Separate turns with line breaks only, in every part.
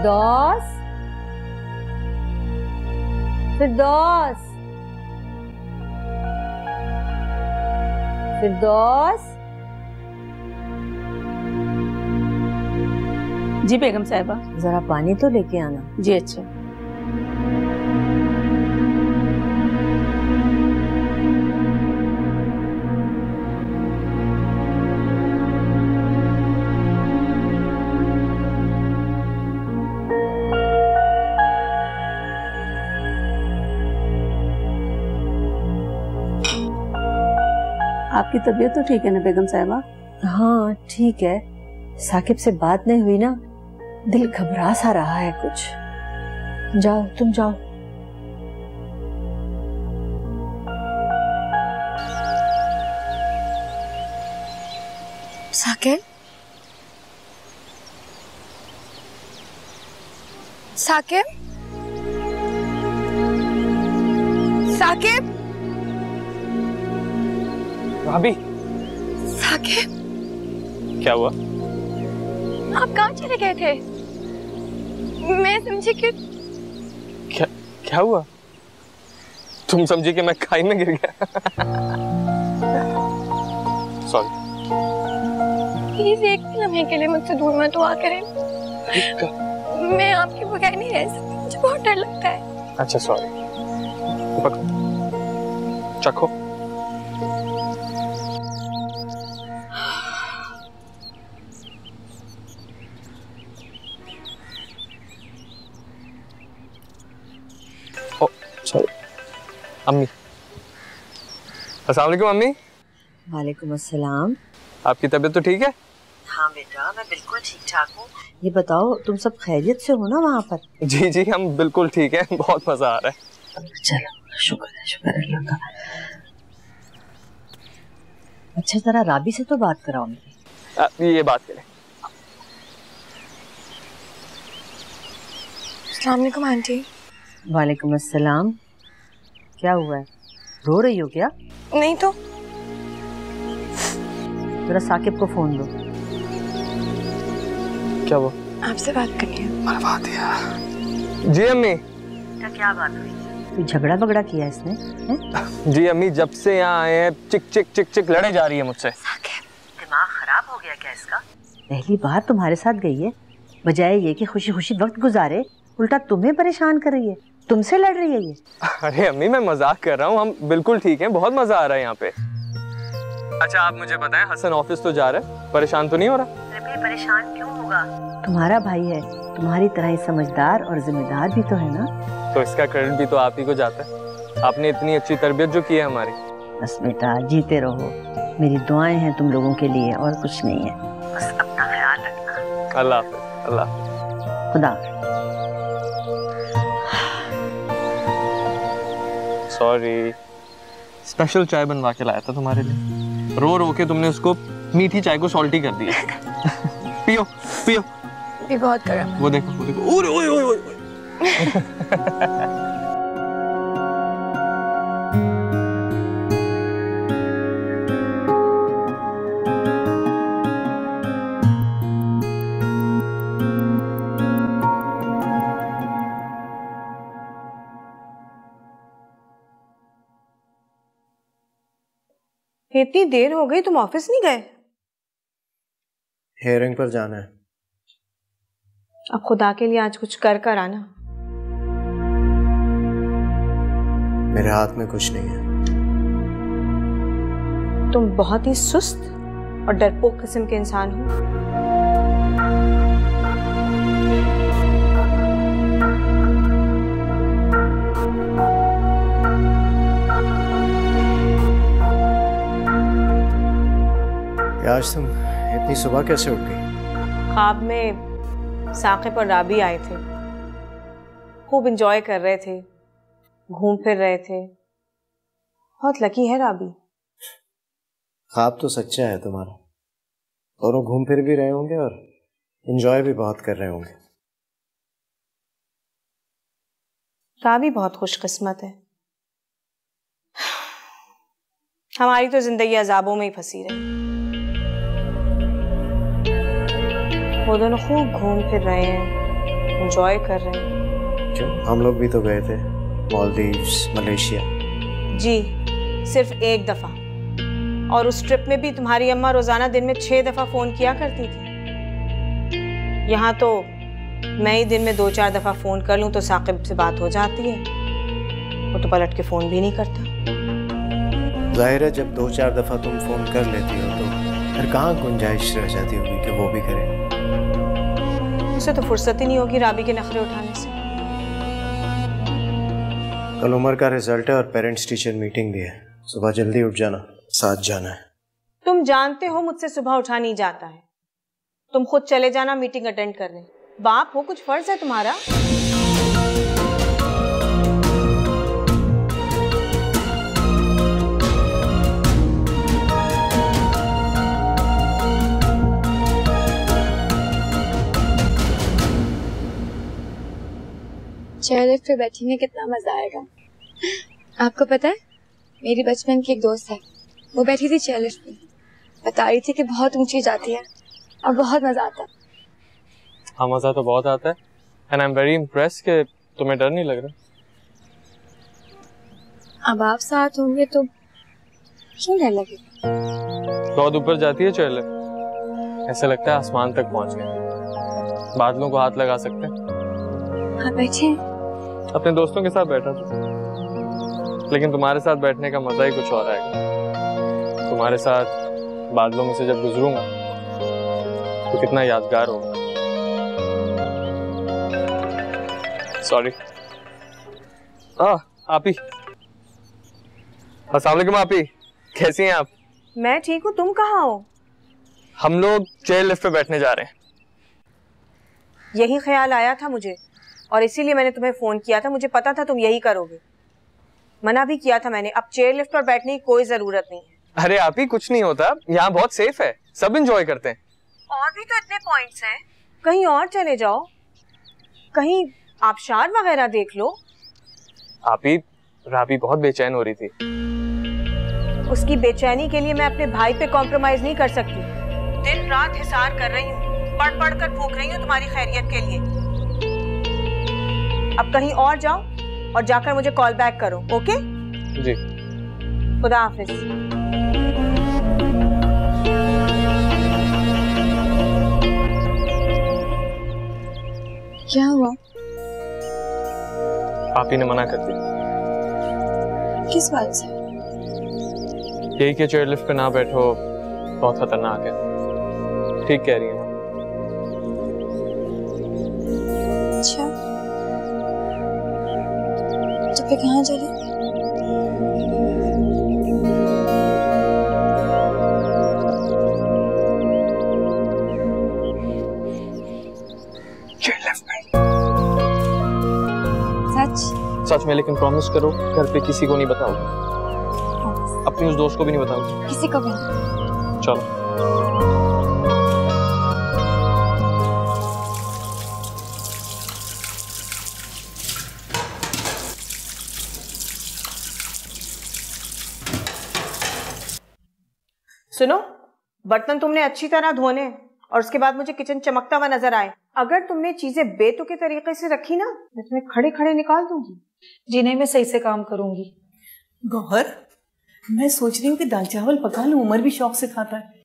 फिरदौस, फिरदौस, फिरदौस।
जी बेगम साहिबा।
जरा पानी तो लेके आना।
जी अच्छा। आपकी तबीयत तो ठीक है ना बेगम साहिबा?
हाँ ठीक है, साकिब से बात नहीं हुई ना, दिल घबरा सा रहा है कुछ। जाओ तुम जाओ।
साकिब, साकिब, साकिब,
भाभी।
साकिब,
क्या हुआ?
आप कहाँ चले गए थे? मैं समझी कि
क्या हुआ? तुम समझी कि मैं खाई में गिर गया? सॉरी।
प्लीज एक लम्हे के लिए मुझसे दूर मत हुआ करें। मैं आपके बगैर नहीं रह सकती, मुझे बहुत डर लगता है।
अच्छा सॉरी। पकड़ो, चखो। सॉरी। अम्मी। अस्सलाम वालेकुम अम्मी।
वालेकुम अस्सलाम।
आपकी तबीयत तो ठीक है?
हाँ बेटा, मैं बिल्कुल ठीक ठाक हूँ। ये बताओ तुम सब खैरियत से हो ना वहाँ पर?
जी जी हम बिल्कुल ठीक हैं, बहुत मजा आ रहा है।
चलो शुक्र है अल्लाह का। अच्छा जरा राबी से तो बात कराओ मेरी।
ये बात करें।
अस्सलाम वालेकुम आंटी।
वालेकुम अस्सलाम। क्या हुआ है, रो रही हो क्या?
नहीं तो।
जरा साकिब को फोन दो।
क्या हुआ?
आपसे बात करनी है।
बात यार। जी अम्मी।
क्या बात हुई? कोई झगड़ा बगड़ा किया इसने? है?
जी अम्मी, जब से यहाँ आए हैं चिक चिक चिक चिक लड़े जा रही है मुझसे।
दिमाग खराब हो गया क्या इसका? पहली बार तुम्हारे साथ गई है, बजाय ये कि खुशी खुशी वक्त गुजारे, उल्टा तुम्हें परेशान कर रही है, तुमसे लड़ रही है ये।
अरे अम्मी मैं मजाक कर रहा हूँ, हम बिल्कुल ठीक हैं, बहुत मजा आ रहा है यहाँ पे। अच्छा आप मुझे बताएं, हसन ऑफिस तो जा रहा है, परेशान तो नहीं हो रहा?
अरे परेशान क्यों होगा, तुम्हारा भाई है, तुम्हारी तरह ही समझदार और जिम्मेदार भी तो है ना।
तो इसका क्रेडिट भी तो आप ही को जाता है, आपने इतनी अच्छी तरबियत जो की है हमारी।
बस बेटा जीते रहो, मेरी दुआएं हैं तुम लोगों के लिए और कुछ नहीं है। बस अपना ख्याल रखना।
अल्लाह हाफ़िज़। अल्लाह हाफ़िज़।
खुदा।
सॉरी, स्पेशल चाय बनवा के लाया था तुम्हारे लिए, रो रो के तुमने उसको मीठी चाय को सॉल्टी कर दिया। पियो पियो।
भी बहुत गर्म।
वो देखो वो देखो। ओए ओए ओए ओए।
इतनी देर हो गई, तुम ऑफिस नहीं गए?
हेयरिंग पर जाना है।
अब खुदा के लिए आज कुछ कर कर आना।
मेरे हाथ में कुछ नहीं है।
तुम बहुत ही सुस्त और डरपोक किस्म के इंसान हो।
आज तुम इतनी सुबह कैसे उठ गई?
ख्वाब में साकिब और राबी आए थे, खूब एंजॉय कर रहे थे, घूम फिर रहे थे। बहुत लकी है राबी।
ख्वाब तो सच्चा है तुम्हारा, दोनों घूम फिर भी रहे होंगे और एंजॉय भी बहुत कर रहे होंगे।
राबी बहुत खुशकिस्मत है, हमारी तो जिंदगी अजाबों में ही फंसी रही। वो दोनों खूब घूम फिर रहे हैं, एंजॉय कर रहे हैं।
क्यों, हम लोग भी तो गए थे मालदीव्स, मलेशिया।
जी, सिर्फ एक दफा, और उस ट्रिप में भी तुम्हारी अम्मा रोजाना दिन में 6 दफा फोन किया करती थी। यहाँ तो मैं ही दिन में 2-4 दफा फोन कर लूं तो साकिब से बात हो जाती है, वो तो पलट के फोन भी नहीं करता।
जाहिर है जब 2-4 दफा तुम फोन कर लेती हो तो फिर कहाँ गुंजाइश रह जाती होगी कि वो भी करे।
उसे तो फुर्सत ही नहीं होगी राबी के नखरे उठाने से।
कल उमर का रिजल्ट है और पेरेंट्स टीचर मीटिंग भी है, सुबह जल्दी उठ जाना, साथ जाना है।
तुम जानते हो मुझसे सुबह उठा नहीं जाता है, तुम खुद चले जाना मीटिंग अटेंड करने। बाप हो, कुछ फर्ज है तुम्हारा।
चेयर पे बैठने कितना मजा आएगा। आपको पता है, मेरी बचपन की एक दोस्त है, वो बैठी थी चेयर पे, बता रही थी कि बहुत ऊंची जाती है और बहुत मजा आता है।
हाँ, मजा तो बहुत आता है, and I am very impressed कि तुम्हें डर नहीं लग रहा।
अब आप साथ होंगे तो क्यों डर लगेगा?
बहुत ऊपर जाती है चेयर लिफ्ट, ऐसे लगता है आसमान तक पहुंच गए, बादलों को हाथ लगा सकते हैं।
आप बैठे?
अपने दोस्तों के साथ बैठा था, लेकिन तुम्हारे साथ बैठने का मजा ही कुछ और आएगा। तुम्हारे साथ बादलों में से जब गुजरूंगा तो कितना यादगार होगा। सॉरी। आप ही। अस्सलाम वालेकुम आप ही, कैसी हैं आप?
मैं ठीक हूँ, तुम कहाँ हो?
हम लोग चेयर लिफ्ट पे बैठने जा रहे हैं।
यही ख्याल आया था मुझे, और इसीलिए मैंने तुम्हें फोन किया था। मुझे पता था तुम यही करोगे। मना भी किया था मैंने, अब चेयर लिफ्ट पर बैठने की कोई जरूरत नहीं है।
अरे आप ही, कुछ नहीं होता, यहाँ बहुत सेफ है, सब एंजॉय करते हैं।
और भी तो इतने पॉइंट्स हैं, कहीं और चले जाओ, कहीं आबशार वगैरह देख लो।
आप ही, राबी बहुत बेचैन हो रही थी।
उसकी बेचैनी के लिए मैं अपने भाई पे कॉम्प्रोमाइज नहीं कर सकती। दिन रात हिसार कर रही हूँ, पढ़ पढ़ कर फूंक रही हूँ तुम्हारी खैरियत के लिए। अब कहीं और जाओ और जाकर मुझे कॉल बैक करो, ओके?
जी।
खुदा हाफिज।
क्या हुआ?
आप ही ने मना कर दिया।
किस बात से?
यही कि चेयर लिफ्ट पे ना बैठो, बहुत खतरनाक है। ठीक कह रही है।
अच्छा, तो फिर कहाँ चले?
चेयर लिफ्ट में।
सच
में, लेकिन प्रॉमिस करो घर पे किसी को नहीं बताओगे। अपनी उस दोस्त को भी नहीं बताओगे?
किसी को भी नहीं।
चलो।
सुनो, बर्तन तुमने अच्छी तरह धोने और उसके बाद मुझे किचन चमकता हुआ नजर आए। अगर तुमने चीजें बेतुके तरीके से रखी ना, मैं तुम्हें खड़े खड़े निकाल दूंगी।
जी नहीं, मैं सही से काम करूंगी।
गौहर, मैं सोच रही हूँ कि दाल चावल पका लूं, उमर भी शौक से खाता है।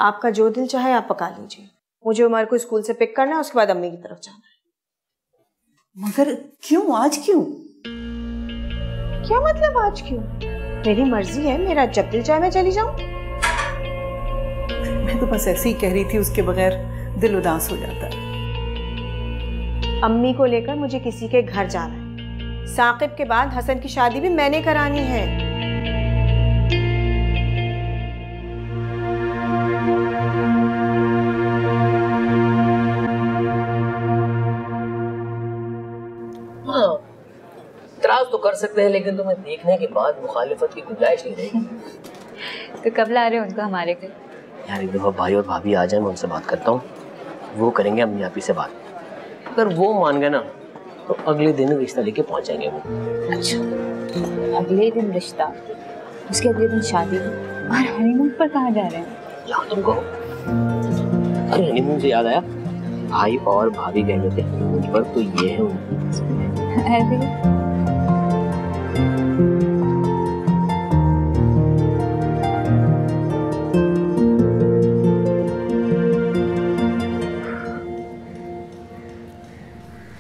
आपका जो दिल चाहे आप पका लीजिए। मुझे उमर को स्कूल से पिक करना है, उसके बाद अम्मी की तरफ जाना है।
मगर क्यों, आज क्यों?
क्या मतलब आज क्यों? मेरी मर्जी है, मेरा जब दिल चाहे मैं चली जाऊं।
मैं तो बस ऐसे ही कह रही थी, उसके बगैर दिल उदास हो जाता है।
अम्मी को लेकर मुझे किसी के घर जाना है। साकिब के बाद हसन की शादी भी मैंने करानी है।
हाँ, इतराज तो कर सकते हैं, लेकिन तुम्हें देखने के बाद मुखालिफत की गुंजाइश नहीं रहेगी।
तो कब ला रहे हो उनको हमारे घर?
यार एक दफा भाई और भाभी आ जाए, मैं उनसे बात करता हूँ, वो करेंगे अम्मी आपी से बात। अगर वो मान गए ना तो अगले दिन रिश्ता लेके पहुंच जाएंगे वो।
अच्छा, अगले दिन रिश्ता, उसके अगले दिन शादी, और हनीमून पर कहाँ जा रहे हैं?
यहाँ तुम कहो। अरे हनीमून से याद आया, भाई और भाभी गए हुए थे पर तो ये है उनकी।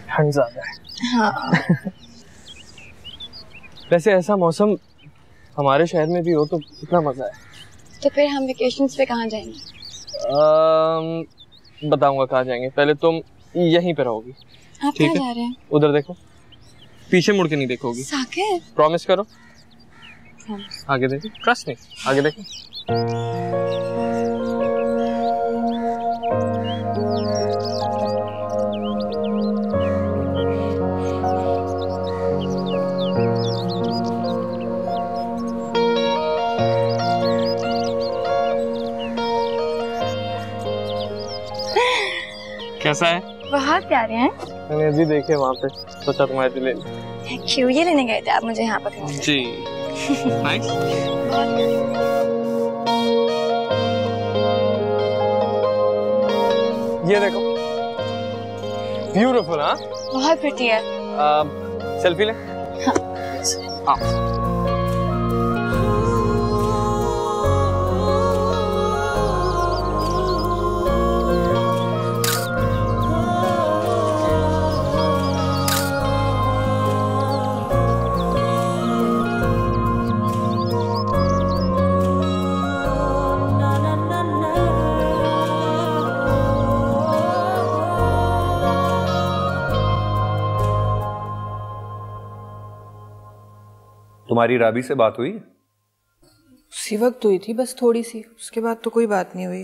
ठंड ज्यादा है।
हाँ।
वैसे ऐसा मौसम हमारे शहर में भी हो तो कितना मजा है।
तो फिर हम वेकेशंस पे कहाँ जाएंगे?
बताऊंगा कहाँ जाएंगे, पहले तुम यहीं पे रहोगी।
आप कहाँ जा रहे हैं?
उधर देखो, पीछे मुड़ के नहीं देखोगी।
साकिब,
प्रॉमिस करो। आगे देखो, ट्रस्ट नहीं, आगे देखो। कैसा है?
बहुत प्यारे हैं।
मैंने अभी देखे वहाँ पे, सोचा तुम्हारे लिए।
क्यों ये लेने गए थे आप मुझे यहाँ पर?
जी। नाइस। ये देखो, ब्यूटीफुल। हाँ,
बहुत प्रिटी है।
सेल्फी ले। हाँ।
तुम्हारी राबी से बात हुई?
उसी वक्त हुई थी, बस थोड़ी सी, उसके बाद तो कोई बात नहीं हुई।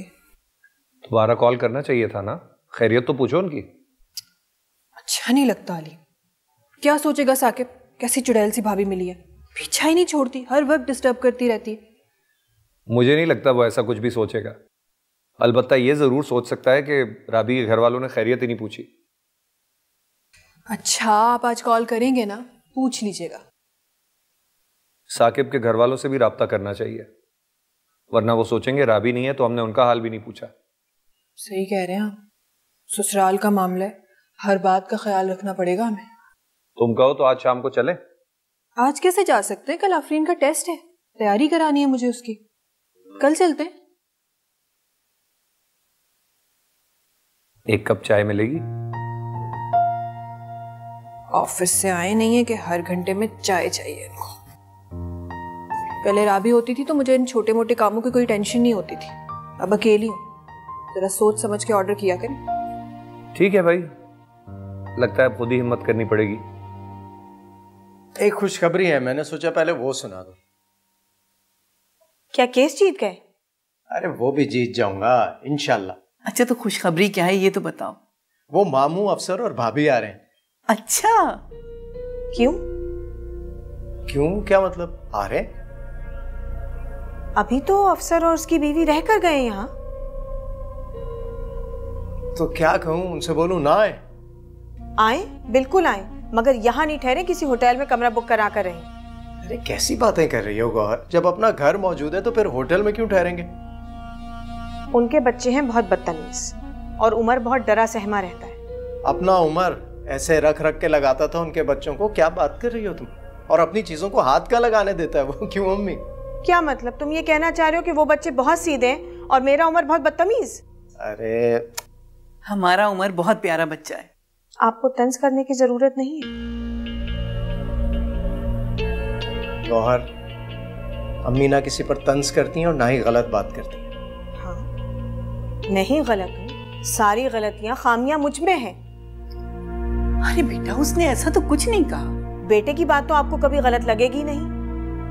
दोबारा कॉल करना चाहिए था ना, खैरियत तो पूछो उनकी।
अच्छा नहीं लगता अली। क्या सोचेगा साकिब, कैसी चुड़ैल सी भाभी मिली है, पीछा ही नहीं छोड़ती, हर वक्त डिस्टर्ब करती रहती है।
मुझे नहीं लगता वो ऐसा कुछ भी सोचेगा। अलबत्ता ये जरूर सोच सकता है कि राबी के घर वालों ने खैरियत ही नहीं पूछी।
अच्छा, आप आज कॉल करेंगे ना, पूछ लीजिएगा।
साकिब के घर वालों से भी राब्ता करना चाहिए, वरना वो सोचेंगे राबी नहीं है तो हमने उनका हाल भी नहीं पूछा।
सही कह रहे हैं आप, ससुराल का मामला है, हर बात का ख्याल रखना पड़ेगा हमें।
तुम कहो तो आज शाम को चले?
आज कैसे जा सकते हैं, कल आफरीन का टेस्ट है, तैयारी करानी है मुझे उसकी। कल चलते हैं।
एक कप चाय मिलेगी?
ऑफिस से आए नहीं है कि हर घंटे में चाय चाहिए इनको। पहले राबी होती थी तो मुझे इन छोटे मोटे कामों की कोई टेंशन नहीं होती थी, अब अकेली हूँ, जरा सोच समझ के ऑर्डर किया करें।
ठीक है भाई, लगता है खुद ही हिम्मत करनी पड़ेगी।
एक खुशखबरी है, मैंने सोचा पहले वो सुना दो।
क्या केस जीत गए?
अरे वो भी जीत जाऊंगा इंशाल्लाह।
अच्छा, तो खुशखबरी क्या है ये तो बताओ।
वो मामू, अफसर और भाभी आ रहे हैं।
अच्छा,
क्यों?
क्यों क्या मतलब? आ रहे हैं?
अभी तो अफसर और उसकी बीवी रह कर गए यहाँ।
तो क्या कहूँ, उनसे बोलूं ना आए?
आए, बिल्कुल आए, मगर यहाँ नहीं ठहरे, किसी होटल में कमरा बुक करा कर रहे।
अरे कैसी बातें कर रही हो गौहर, जब अपना घर मौजूद है तो फिर होटल में क्यों ठहरेंगे?
उनके बच्चे हैं बहुत बदतमीज और उमर बहुत डरा सहमा रहता है।
अपना उमर ऐसे रख रख के लगाता था उनके बच्चों को, क्या बात कर रही हो तुम? और अपनी चीजों को हाथ का लगाने देता है वो, क्यों अम्मी?
क्या मतलब, तुम ये कहना चाह रहे हो कि वो बच्चे बहुत सीधे हैं और मेरा उमर बहुत बदतमीज?
अरे
हमारा उमर बहुत प्यारा बच्चा है।
आपको तंज करने की जरूरत नहीं है।
गौहर, अम्मी ना किसी पर तंज करती हैं और ना ही गलत बात करती हैं।
हाँ, नहीं गलत हूँ, सारी गलतियां खामियां मुझ में हैं।
अरे बेटा, उसने ऐसा तो कुछ नहीं कहा।
बेटे की बात तो आपको कभी गलत लगेगी नहीं।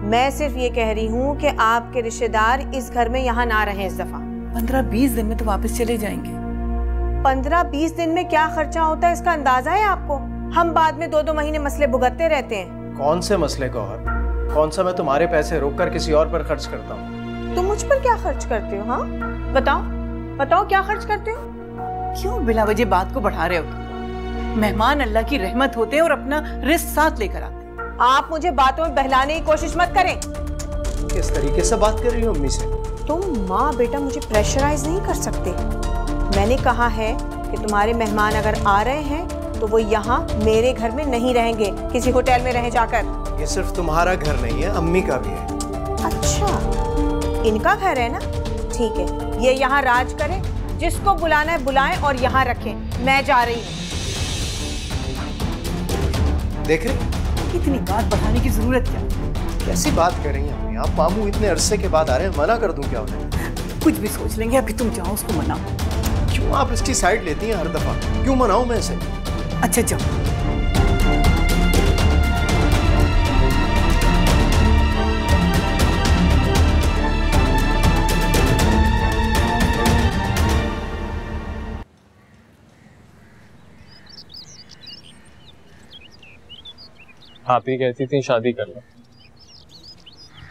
मैं सिर्फ ये कह रही हूँ कि आपके रिश्तेदार इस घर में यहाँ ना रहें इस दफा।
15-20 दिन में तो वापस चले जाएंगे।
15-20 दिन में क्या खर्चा होता है इसका अंदाजा है आपको? हम बाद में 2-2 महीने मसले भुगतते रहते हैं।
कौन से मसले गौहर? कौन सा मैं तुम्हारे पैसे रोक कर किसी और पर खर्च करता हूँ?
तुम मुझ पर क्या खर्च करते हो? हाँ बताओ, बताओ क्या खर्च करते हो?
क्यों बिला वजह बात को बढ़ा रहे हो? मेहमान अल्लाह की रहमत होते हैं और अपना रिस्क साथ लेकर आते हैं।
आप मुझे बातों में बहलाने की कोशिश मत करें।
किस तरीके से बात कर रही हो अम्मी से?
तुम माँ बेटा मुझे प्रेशराइज नहीं कर सकते। मैंने कहा है कि तुम्हारे मेहमान अगर आ रहे हैं तो वो यहाँ मेरे घर में नहीं रहेंगे, किसी होटल में रहे जाकर।
ये सिर्फ तुम्हारा घर नहीं है, अम्मी का भी है। अच्छा,
इनका घर है ना, ठीक है, ये यहाँ राज करें, जिसको बुलाना है बुलाएं और यहाँ रखें। मैं जा रही हूँ।
देख रहे
इतनी बात बढ़ाने की जरूरत क्या?
कैसी बात कर रही हैं अम्मी आप? मामू इतने अरसे के बाद आ रहे हैं, मना कर दूं क्या उन्हें?
कुछ भी सोच लेंगे, अभी तुम जाओ उसको मनाओ।
क्यों आप इसकी साइड लेती हैं हर दफा? क्यों मनाऊं मैं इसे?
अच्छा जाओ।
आप ही कहती थी शादी कर लो,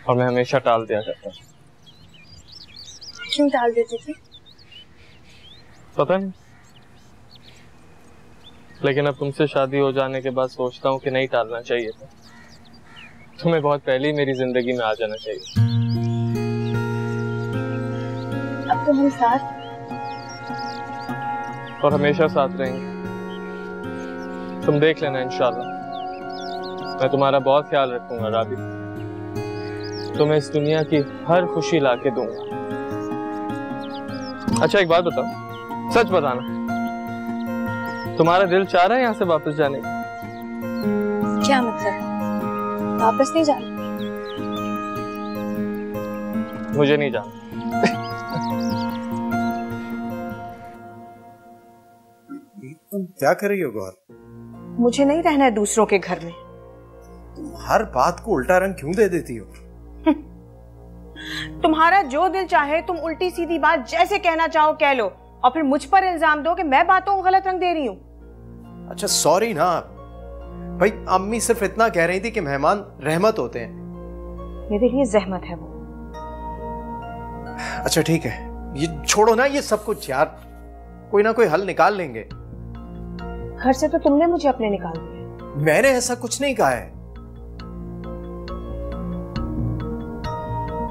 और मैं हमेशा टाल दिया करता।
क्यों टाल देती थी?
पता नहीं, लेकिन अब तुमसे शादी हो जाने के बाद सोचता हूँ कि नहीं टालना चाहिए था। तुम्हें बहुत पहले ही मेरी जिंदगी में आ जाना चाहिए।
अब तो हम साथ
और हमेशा साथ रहेंगे। तुम देख लेना, इंशाल्लाह मैं तुम्हारा बहुत ख्याल रखूंगा राबी। तुम्हें इस दुनिया की हर खुशी लाके दूंगा। अच्छा एक बात बताओ, सच बताना, तुम्हारा दिल चाह रहा है यहाँ से वापस जाने का?
क्या मतलब? वापस नहीं जाना?
मुझे नहीं जाना।
तुम क्या कर रही हो गौर?
मुझे नहीं रहना है दूसरों के घर में।
तुम हर बात को उल्टा रंग क्यों दे देती हो?
तुम्हारा जो दिल चाहे तुम उल्टी सीधी बात जैसे कहना चाहो कह लो, और फिर मुझ पर इल्जाम दो कि मैं बातों को गलत रंग दे रही हूँ।
अच्छा सॉरी ना भाई, अम्मी सिर्फ इतना कह रही थी कि मेहमान रहमत होते हैं।
मेरे लिए जहमत है वो।
अच्छा ठीक है, ये छोड़ो ना ये सब कुछ यार, कोई ना कोई हल निकाल लेंगे।
घर से तो तुमने मुझे अपने निकाल दिया।
मैंने ऐसा कुछ नहीं कहा है।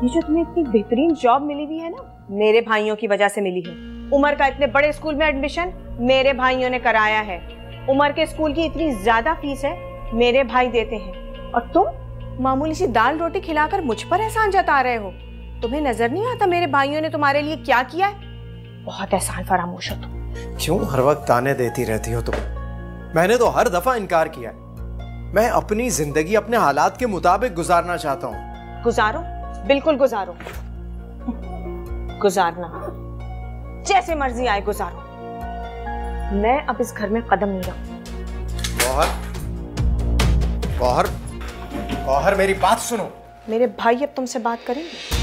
ये जो तुम्हें इतनी बेहतरीन जॉब मिली हुई है ना, मेरे भाइयों की वजह से मिली है। उमर का इतने बड़े स्कूल में एडमिशन मेरे भाइयों ने कराया है। उमर के स्कूल की इतनी ज्यादा फीस है, मेरे भाई देते हैं। और तुम मामूली सी दाल रोटी खिलाकर मुझ पर एहसान जता रहे हो। तुम्हें नजर नहीं आता मेरे भाइयों ने तुम्हारे लिए क्या किया है? बहुत एहसान फरामोश हो तुम। क्यों
हर वक्त ताने देती रहती हो तुम? मैंने तो हर दफा इनकार किया। मैं अपनी जिंदगी अपने हालात के मुताबिक गुजारना चाहता हूँ।
गुजारो, बिल्कुल गुजारो। गुजारना जैसे मर्जी आए गुजारो। मैं अब इस घर में कदम नहीं रखूं।
गौहर, गौहर मेरी बात सुनो।
मेरे भाई अब तुमसे बात करेंगे।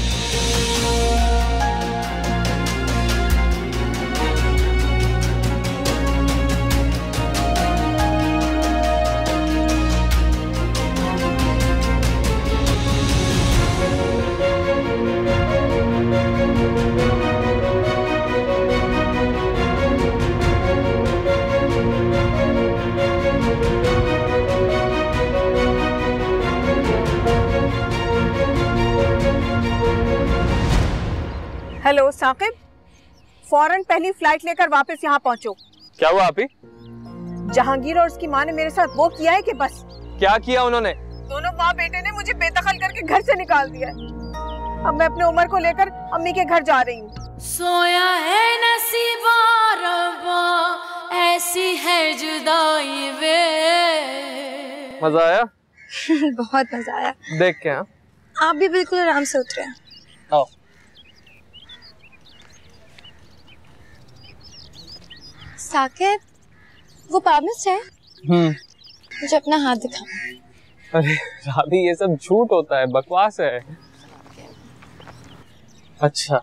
हेलो साकिब, फौरन पहली फ्लाइट लेकर वापस यहाँ पहुँचो।
क्या हुआ आप ही?
जहांगीर और उसकी माँ ने मेरे साथ वो किया है कि बस।
क्या किया उन्होंने?
दोनों माँ बेटे ने मुझे बेदखल करके घर से निकाल दिया है। अब मैं अपने उमर को लेकर अम्मी के घर जा रही हूँ।
सोया है नसीबा रब्बा, ऐसी है जुदाई वे।
मजा आया?
बहुत मजा आया।
देख के
आप भी बिल्कुल आराम से उतरे।
आओ।
साकिब, वो पामिस्ट है? मुझे अपना हाथ दिखा।
अरे राबी, ये सब झूठ होता है, बकवास है। अच्छा,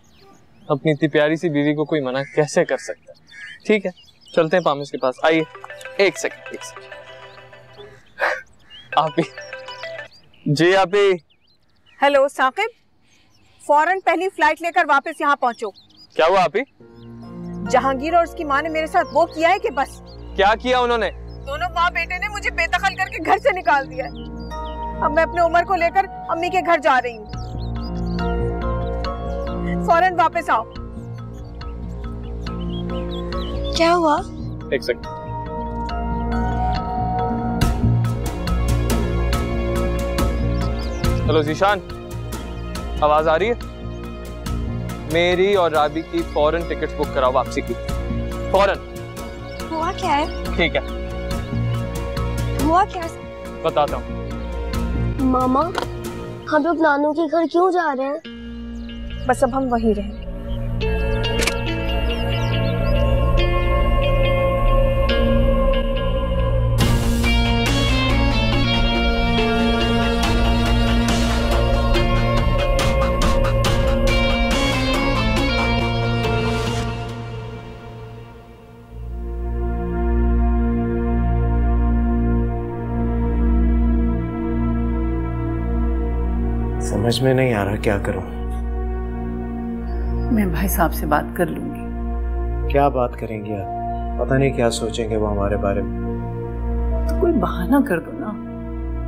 अपनी इतनी प्यारी सी बीवी को कोई मना कैसे कर सकता है? ठीक है, चलते हैं पामिस्ट के पास। आइए, एक सेकंड। आप ही जी, आप ही।
हेलो साकिब, फौरन पहली फ्लाइट लेकर वापस यहाँ पहुँचो।
क्या हुआ आप ही?
जहांगीर और उसकी माँ ने मेरे साथ वो किया है कि बस।
क्या किया उन्होंने?
दोनों माँ बेटे ने मुझे बेदखल करके घर से निकाल दिया है। अब मैं अपने उमर को लेकर अम्मी के घर जा रही हूँ। फौरन वापस आओ।
क्या हुआ?
एक सेकंड। हेलो जीशान, आवाज आ रही है? मेरी और राबी की फौरन टिकट्स बुक कराओ वापसी की, फौरन।
हुआ क्या है?
ठीक है,
हुआ क्या?
बताता हूँ।
मामा, हम लोग नानू के घर क्यों जा रहे हैं?
बस अब हम वहीं रहें।
समझ में नहीं आ रहा क्या करूं।
मैं भाई साहब से बात कर लूंगी।
क्या बात करेंगी आप? पता नहीं क्या सोचेंगे वो हमारे बारे में।
तो कोई बहाना कर दो ना,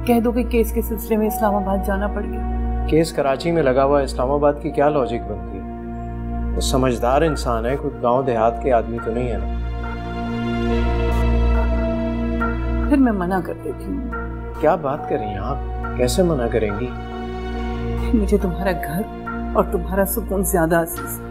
कह दो कि केस के सिलसिले में इस्लामाबाद जाना पड़ गया।
केस कराची में लगा हुआ, इस्लामाबाद की क्या लॉजिक बनती है? वो समझदार इंसान है, कोई गांव देहात के आदमी तो नहीं है ना।
फिर मैं मना कर देती हूँ।
क्या बात कर रही हैं आप? कैसे मना करेंगी?
मुझे तुम्हारा घर और तुम्हारा सुकून ज्यादा अजीज है।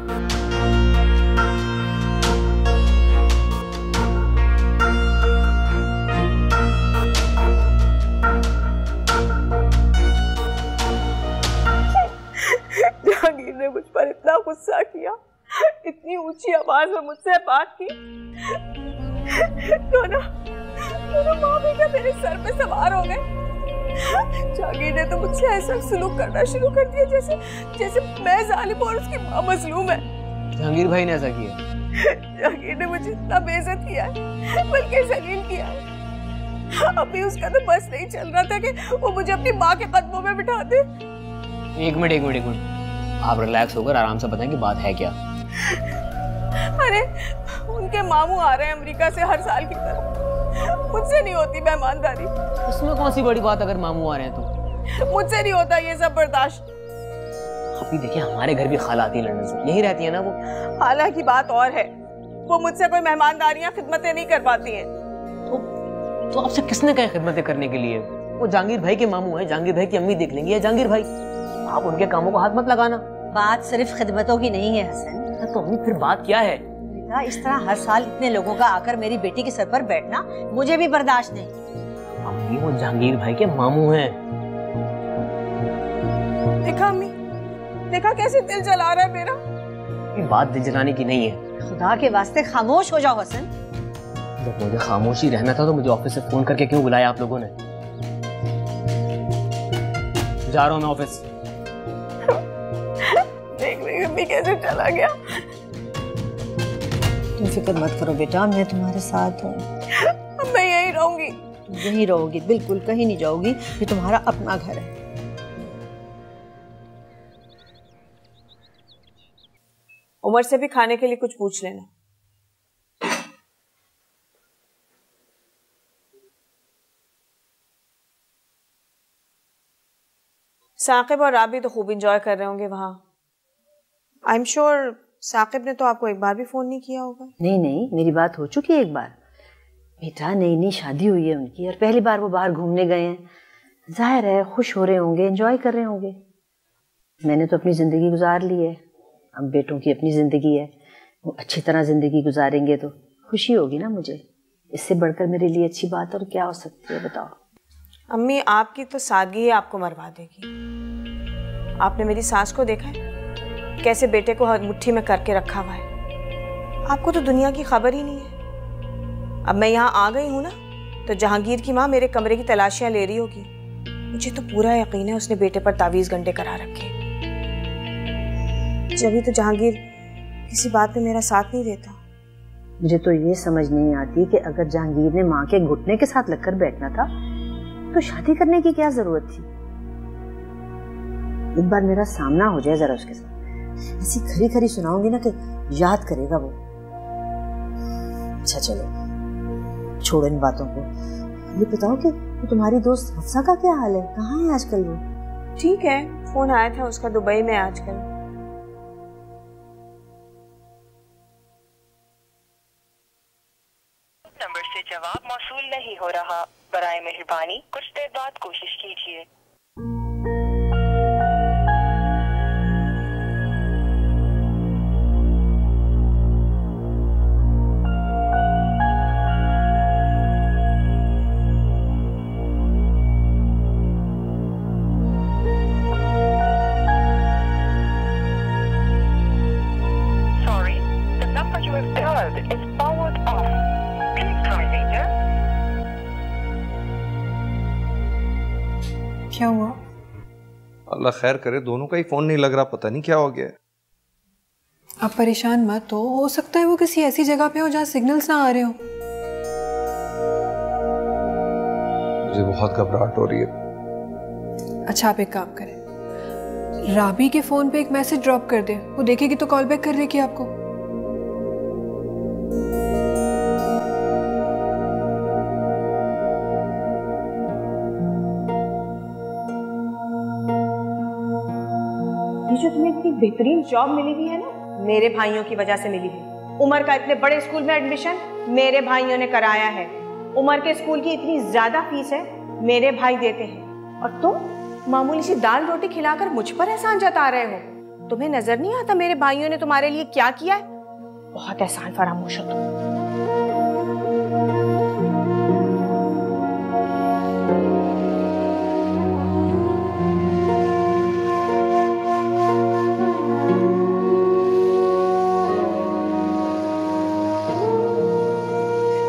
जहांगीर ने मुझ पर इतना गुस्सा किया, इतनी ऊंची आवाज में मुझसे बात की, दोनों माँ बेटा मेरे सर पे सवार हो गए। जहांगीर ने तो मुझसे ऐसा सलूक करना शुरू कर दिया जैसे मैं जालिम और उसकी माँ मजलूम है।
जहांगीर भाई ने ऐसा किया?
जहांगीर ने मुझे इतना बेइज्जत किया है, बल्कि जलील किया है। अभी उसका तो बस नहीं चल रहा था कि वो मुझे अपनी माँ के कदमों में बिठा दे।
एक मिनट, आप रिलैक्स होकर आराम से बताएं कि बात है क्या।
अरे उनके मामू आ रहे हैं अमेरिका से हर साल की तरह, मुझसे नहीं होती मेहमानदारी।
उसमें कौन सी बड़ी बात, अगर मामू आ रहे हैं तो?
मुझसे नहीं होता ये सब बर्दाश्त।
अभी देखिए, हमारे घर भी खाला आती है लंदन से, यही रहती है ना वो।
खाला की बात और है, वो मुझसे कोई मेहमानदारियां खिदमतें नहीं कर पाती हैं।
तो आपसे किसने कहा खिदमतें करने के लिए? वो जहांगीर भाई के मामू हैं, जहांगीर भाई की अम्मी देख लेंगी, या जहांगीर भाई। आप उनके कामों को हाथ मत लगाना।
बात सिर्फ खिदमतों की नहीं है हसन।
तो अम्मी फिर बात क्या है?
इस तरह हर साल इतने लोगों का आकर मेरी बेटी के सर पर बैठना मुझे भी बर्दाश्त नहीं।
अम्मी, वो जहांगीर भाई के मामू हैं।
देखा अम्मी, देखा कैसे दिल जला रहा है मेरा।
ये बात दिल जलाने की नहीं है।
खुदा के वास्ते खामोश हो जाओ हसन।
जब मुझे खामोशी रहना था तो मुझे ऑफिस से फोन करके क्यों बुलाया आप लोगों ने? जा रहा हूँ मैं ऑफिस।
देख रही अम्मी कैसे चला गया।
तुम फिक्र मत करो बेटा, मैं तुम्हारे साथ हूँ।
मैं यहीं रहूंगी।
यहीं रहोगी, बिल्कुल कहीं नहीं जाओगी, ये तुम्हारा अपना घर है।
उमर से भी खाने के लिए कुछ पूछ लेना। साकिब और राबी तो खूब एंजॉय कर रहे होंगे वहां। आई एम श्योर साकिब ने तो आपको एक बार भी फोन नहीं किया होगा।
नहीं, मेरी बात हो चुकी है एक बार। बेटा नई शादी हुई है उनकी और पहली बार वो बाहर घूमने गए हैं। जाहिर है खुश हो रहे होंगे, एंजॉय कर रहे होंगे। मैंने तो अपनी जिंदगी गुजार ली है, अब बेटों की अपनी जिंदगी है। वो अच्छी तरह जिंदगी गुजारेंगे तो खुशी होगी ना मुझे। इससे बढ़कर मेरे लिए अच्छी बात और क्या हो सकती है बताओ।
अम्मी, आपकी तो सादगी ही आपको मरवा देगी। आपने मेरी सास को देखा है कैसे बेटे को मुट्ठी में करके रखा हुआ है। आपको तो दुनिया की खबर ही नहीं है। अब मैं यहाँ आ गई हूँ ना, तो जहांगीर की माँ मेरे कमरे की तलाशियां ले रही होगी। मुझे तो पूरा यकीन है उसने बेटे पर तावीज़ गंडे करा रखे। जब तो जहांगीर किसी बात में मेरा साथ नहीं देता।
मुझे तो ये समझ नहीं आती कि अगर जहांगीर ने माँ के घुटने के साथ लगकर बैठना था तो शादी करने की क्या जरूरत थी। एक बार मेरा सामना हो जाए जरा उसके साथ, ऐसी खरी खरी सुनाऊंगी ना कि याद करेगा वो। अच्छा चलो छोड़ो इन बातों को। ये बताओ कि तुम्हारी दोस्त हफ्सा का क्या हाल है, कहाँ है आजकल वो?
ठीक है, फोन आया था उसका दुबई में आजकल।
नहीं हो रहा, बराए मेहरबानी कुछ देर बाद कोशिश कीजिए।
क्या हुआ?
अल्लाह खैर करे, दोनों का ही फोन नहीं लग रहा, पता नहीं क्या हो गया।
आप परेशान मत हो सकता है वो किसी ऐसी जगह पे हो जहाँ सिग्नल्स ना आ रहे हो।
मुझे बहुत घबराहट हो रही है।
अच्छा आप एक काम करें, राबी के फोन पे एक मैसेज ड्रॉप कर दे, वो देखेगी तो कॉल बैक कर देगी आपको।
जो तुम्हें इतनी बेहतरीन जॉब मिली हुई है ना, मेरे भाइयों की वजह से मिली है। उमर का इतने बड़े स्कूल में एडमिशन मेरे भाइयों ने कराया है। उमर के स्कूल की इतनी ज्यादा फीस है, मेरे भाई देते हैं। और तुम मामूली सी दाल रोटी खिलाकर मुझ पर एहसान जता रहे हो। तुम्हें नजर नहीं आता मेरे भाइयों ने तुम्हारे लिए क्या किया है? बहुत एहसान फरामोश हो तुम।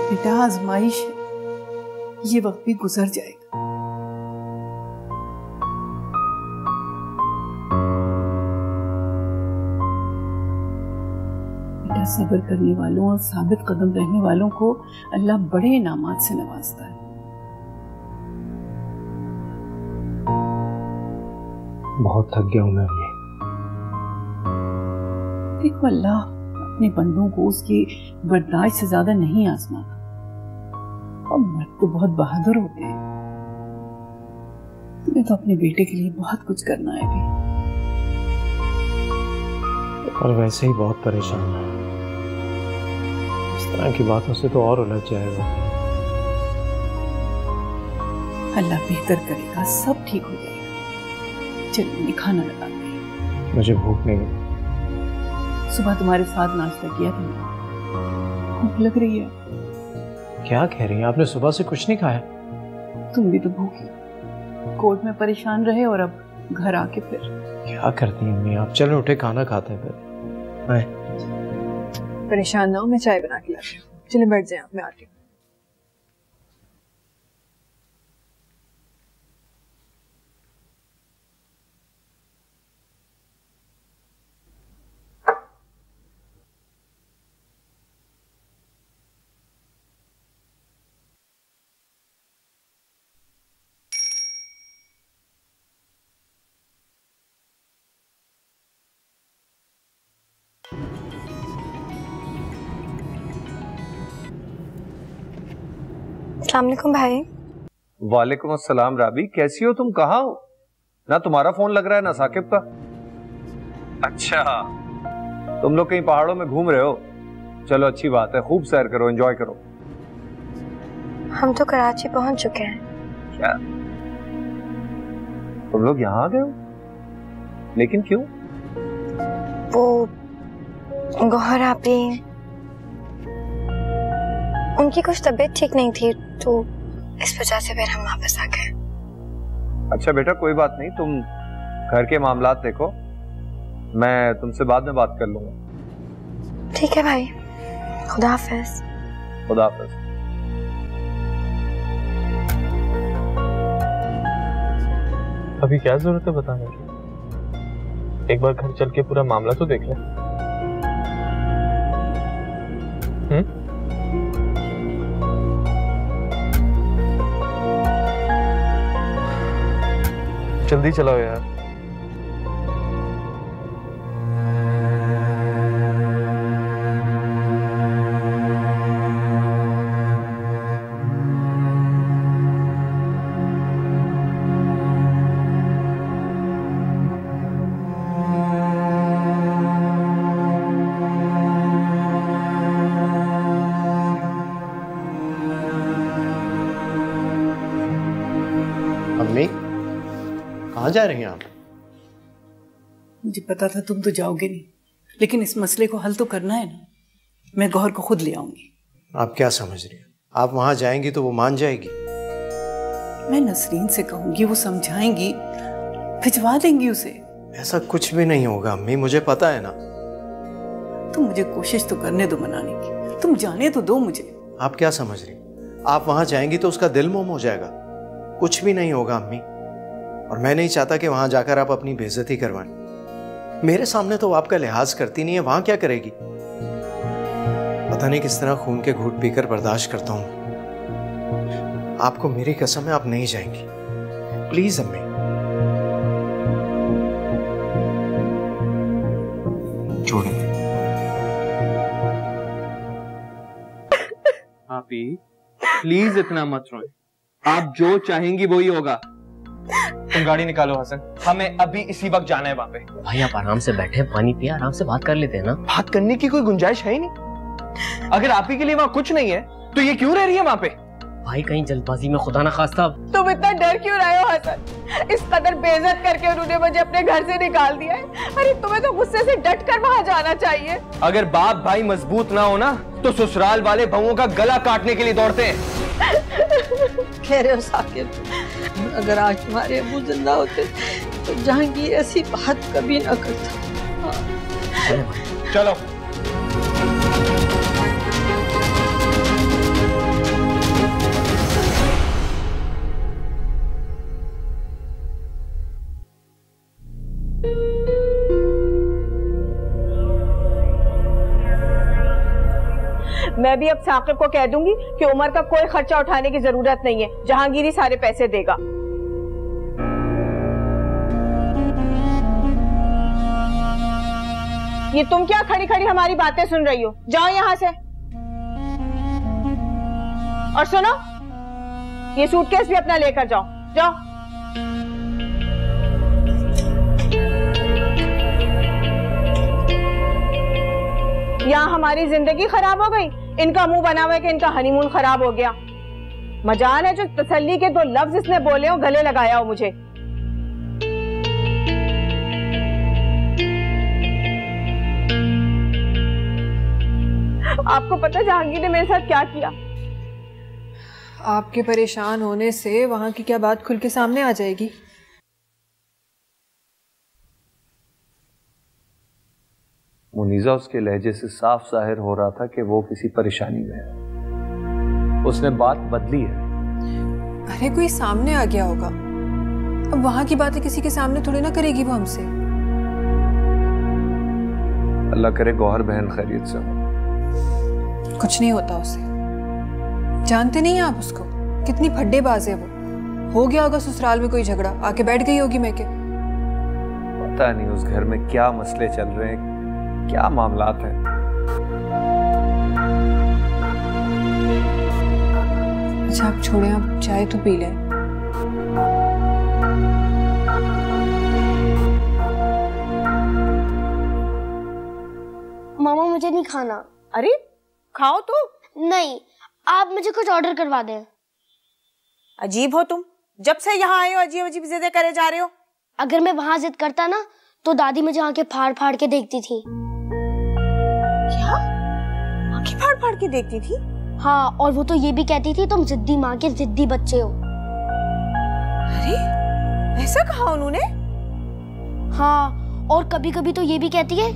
बेटा आजमाइश है, ये वक्त भी गुजर जाएगा। बेटा सब्र करने वालों और साबित कदम रहने वालों को अल्लाह बड़े इनामात से नवाजता है।
बहुत थक गया हूं मैं अभी।
देखो अल्लाह अपने बंदों को उसकी बर्दाश्त से ज्यादा नहीं आजमाता। और मर्द तो बहुत बहादुर होते हैं। तुम्हें तो अपने बेटे के लिए बहुत कुछ करना है भी।
और वैसे ही बहुत परेशान है, इस तरह की बातों से तो और उलझ जाएगा।
अल्लाह बेहतर करेगा, सब ठीक हो जाएगा। चलो खाना लगा के।
मुझे भूख नहीं लगी।
सुबह तुम्हारे साथ नाश्ता किया तुमने, भूख लग रही है।
क्या कह रही हैं? आपने सुबह से कुछ नहीं खाया?
तुम भी तो भूखी, कोर्ट में परेशान रहे और अब घर आके फिर।
क्या करती हैं अम्मी आप? चलो उठे खाना खाते हैं फिर।
परेशान ना हो, मैं चाय बना के लाती हूँ। चलिए बैठ जाए, मैं आती हूँ।
अस्सलाम वालेकुम भाई।
वालेकुम अस्सलाम। राबी कैसी हो तुम? कहाँ हो? ना तुम्हारा फोन लग रहा है ना साकिब का। अच्छा तुम लोग कहीं पहाड़ों में घूम रहे हो? चलो अच्छी बात है, खूब सैर करो, एंजॉय करो।
हम तो कराची पहुंच चुके हैं।
क्या तुम लोग यहाँ आ गए हो? लेकिन क्यों?
वो गौहर आपी, उनकी कुछ तबीयत ठीक नहीं थी तो इस वजह से फिर हम वापस आ गए।
अच्छा बेटा कोई बात नहीं, तुम घर के मामलात देखो, मैं तुमसे बाद में बात कर लूंगा।
ठीक है भाई, खुदा हाफिज।
खुदा हाफिज।
अभी क्या जरूरत है बताने की? एक बार घर चल के पूरा मामला तो देख ले। जल्दी चलाओ यार।
अम्मी कहाँ जा रही हैं आप?
मुझे पता था तुम तो जाओगे नहीं, लेकिन इस मसले को हल तो करना है ना। मैं गौहर को खुद ले आऊंगी।
आप क्या समझ रही हैं? आप वहां जाएंगी तो वो मान जाएगी?
मैं नसरीन से कहूंगी, वो समझाएंगी, भिजवा देंगी उसे।
ऐसा कुछ भी नहीं होगा अम्मी, मुझे पता है ना।
तुम मुझे कोशिश तो करने दो मनाने की, तुम जाने तो दो मुझे।
आप क्या समझ रही? आप वहां जाएंगी तो उसका दिल मोम हो जाएगा। कुछ भी नहीं होगा अम्मी, और मैं नहीं चाहता कि वहां जाकर आप अपनी बेइज्जती करवाएं। मेरे सामने तो वो आपका लिहाज करती नहीं है, वहां क्या करेगी? पता नहीं किस तरह खून के घूंट पीकर बर्दाश्त करता हूं। आपको मेरी कसम है, आप नहीं जाएंगी। प्लीज अम्मी। छोड़िए।
आपी प्लीज इतना मत रोए, आप जो चाहेंगी वही होगा। तुम गाड़ी निकालो हसन, हमें अभी इसी वक्त जाना है वहां पे।
भाई आप आराम से बैठे, पानी पिए, आराम से बात कर लेते हैं ना।
बात करने की कोई गुंजाइश है ही नहीं। अगर आप ही के लिए वहां कुछ नहीं है तो ये क्यों रह रही है वहां पे?
भाई कहीं जल्दबाजी में खुदा ना खास्ता।
तुम इतना डर क्यों रहे हो हसन? इस कदर बेइज्जत करके उन्होंने मुझे अपने घर से निकाल दिया है। अरे तुम्हें तो गुस्से से डट कर वहां जाना चाहिए।
अगर बाप भाई मजबूत ना हो ना तो ससुराल वाले बहुओं का गला काटने के लिए दौड़ते हैं।
कह रहे हो साकिब, अगर आज तुम्हारे अबू जिंदा होते तो जहांगीर ऐसी बात कभी ना करता।
चलो।
मैं भी अब साकिब को कह दूंगी कि उमर का कोई खर्चा उठाने की जरूरत नहीं है, जहांगीर ही सारे पैसे देगा। ये तुम क्या खड़ी खड़ी हमारी बातें सुन रही हो? जाओ यहाँ से। और सुनो, ये सूटकेस भी अपना लेकर जाओ। जाओ। यहाँ हमारी जिंदगी खराब हो गई, इनका मुंह बना हुआ है कि इनका हनीमून खराब हो गया। मजाल है जो तसल्ली के 2 लफ्ज इसने बोले हो, गले लगाया हो मुझे। आपको पता जहांगीर ने मेरे साथ क्या किया?
आपके परेशान होने से वहां की क्या बात खुल के सामने आ जाएगी?
मुनीजा उसके लहजे से साफ जाहिर हो रहा था कि वो किसी परेशानी में है। उसने बात बदली है।
अरे कोई सामने आ गया होगा, अब वहां की बातें किसी के सामने थोड़ी ना करेगी वो हमसे।
अल्लाह करे गौहर बहन खैरियत से हो।
कुछ नहीं होता उसे, जानते नहीं आप उसको, कितनी फड्डेबाज है वो। हो गया होगा ससुराल में कोई झगड़ा, आके बैठ गई होगी मैं के।
पता नहीं उस घर में क्या मसले चल रहे हैं, क्या मामलात हैं।
अच्छा आप छोड़ें, आप चाय तो पी लें।
मामा मुझे नहीं खाना।
अरे खाओ तो।
नहीं, आप मुझे कुछ ऑर्डर करवा दें।
अजीब हो तुम, जब से यहाँ आए हो अजीब अजीब जिद्दें करे जा रहे हो।
अगर मैं वहां जिद करता ना तो दादी मुझे आंखें फाड़ फाड़ के देखती थी।
क्या? आंखें फाड़ फाड़ के देखती थी?
हाँ, और वो तो ये भी कहती थी तुम जिद्दी माँ के जिद्दी बच्चे हो।
अरे ऐसा कहा उन्होंने?
हाँ, और कभी कभी तो ये भी कहती है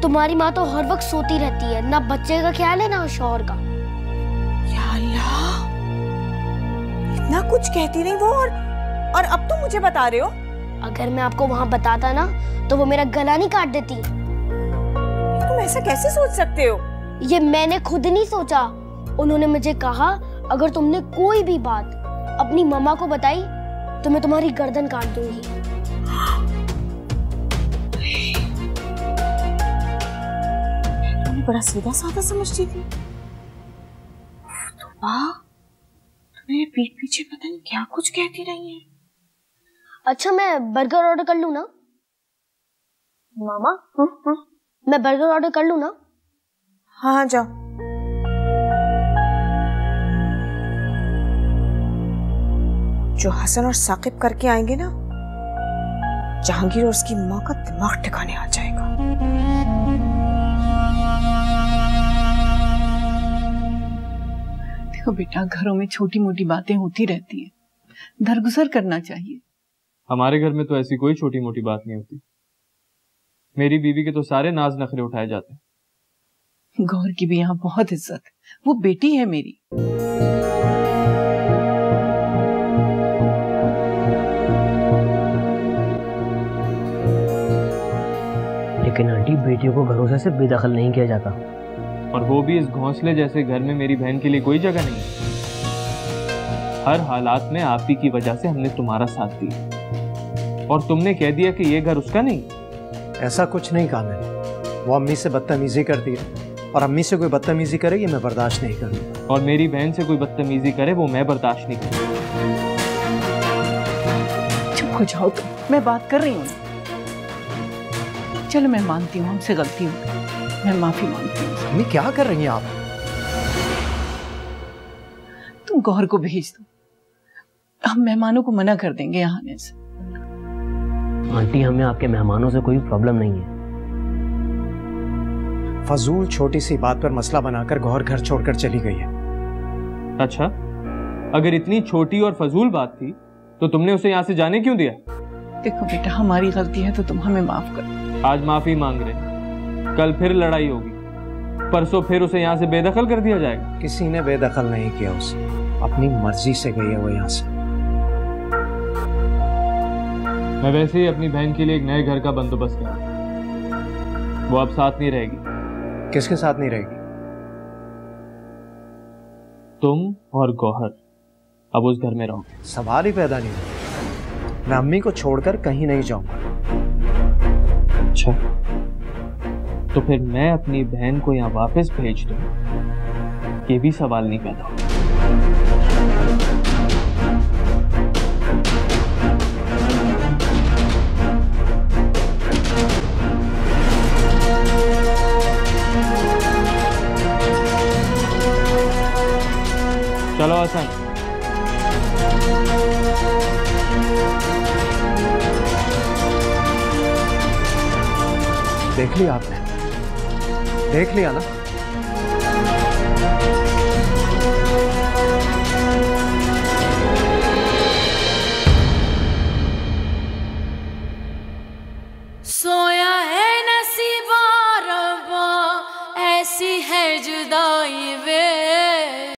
तुम्हारी माँ तो हर वक्त सोती रहती है, ना बच्चे का ख्याल है ना शौहर का।
या अल्लाह, इतना कुछ कहती नहीं वो, और अब तुम मुझे बता रहे हो?
अगर मैं आपको वहाँ बताता ना तो वो मेरा गला नहीं काट देती।
तुम ऐसा कैसे सोच सकते हो?
ये मैंने खुद नहीं सोचा, उन्होंने मुझे कहा अगर तुमने कोई भी बात अपनी मम्मा को बताई तो मैं तुम्हारी गर्दन काट दूंगी।
बड़ा सीधा साधा समझती थी। तो मेरे पीठ पीछे पता नहीं क्या कुछ कहती रही है।
अच्छा मैं बर्गर ऑर्डर कर लूं ना? मामा मैं बर्गर ऑर्डर कर लूं ना?
हाँ जाओ। जो हसन और साकिब करके आएंगे ना, जहांगीर और उसकी माँ का दिमाग ठिकाने आ जाएगा।
देखो बेटा, घरों में छोटी मोटी बातें होती रहती हैं, दरगुजर करना चाहिए।
हमारे घर में तो ऐसी कोई छोटी मोटी बात नहीं होती। मेरी बीवी के तो सारे नाज नखरे उठाए जाते हैं।
गौर की भी यहाँ बहुत इज्जत है, वो बेटी है मेरी।
लेकिन आंटी, बेटियों को घरों से सिर्फ बेदखल नहीं किया जाता,
और वो भी इस घोंसले जैसे घर में मेरी बहन के लिए कोई जगह नहीं है। हर हालात में आप ही की वजह से हमने तुम्हारा साथ दिया, और तुमने कह दिया कि ये घर उसका नहीं।
ऐसा कुछ नहीं कहा मैंने। वो अम्मी से बदतमीजी करती है, और अम्मी से कोई बदतमीजी करे ये मैं बर्दाश्त नहीं करूँगा।
और मेरी बहन से कोई बदतमीजी करे वो मैं बर्दाश्त नहीं करूँगा।
चुप हो जाओ तुम, मैं बात कर रही हूँ। चलो मैं मानती हूँ, हमसे गलती हो गई, मैं माफी मांगती हूँ।
अम्मी क्या कर रही हैं आप?
तुम गौहर को भेज दो, हम मेहमानों को मना कर देंगे यहाँ आने से।
आंटी, हमें आपके मेहमानों से कोई प्रॉब्लम नहीं है।
फजूल छोटी सी बात पर मसला बनाकर गौहर घर छोड़कर चली गई है।
अच्छा, अगर इतनी छोटी और फजूल बात थी तो तुमने उसे यहाँ से जाने क्यों दिया?
देखो बेटा, हमारी गलती है तो तुम हमें माफ कर दो।
आज माफी मांग रहे, कल फिर लड़ाई होगी, परसों फिर उसे यहाँ से बेदखल कर दिया जाएगा।
किसी ने बेदखल नहीं किया उसे, अपनी मर्जी से गई है वो यहाँ से।
मैं वैसे ही अपनी बहन के लिए एक नए घर का बंदोबस्त कर रहा हूं। वो अब साथ नहीं रहेगी।
किसके साथ नहीं रहेगी?
तुम और गौहर अब उस घर में रहोगे।
सवाल ही पैदा नहीं हुआ। मैं अम्मी को छोड़कर कहीं नहीं जाऊंगा।
अच्छा, तो फिर मैं अपनी बहन को यहाँ वापस भेज दूं, ये भी सवाल नहीं पैदा होगा। चलो हसन।
देख लिया आपने? देख लिया ना?
सो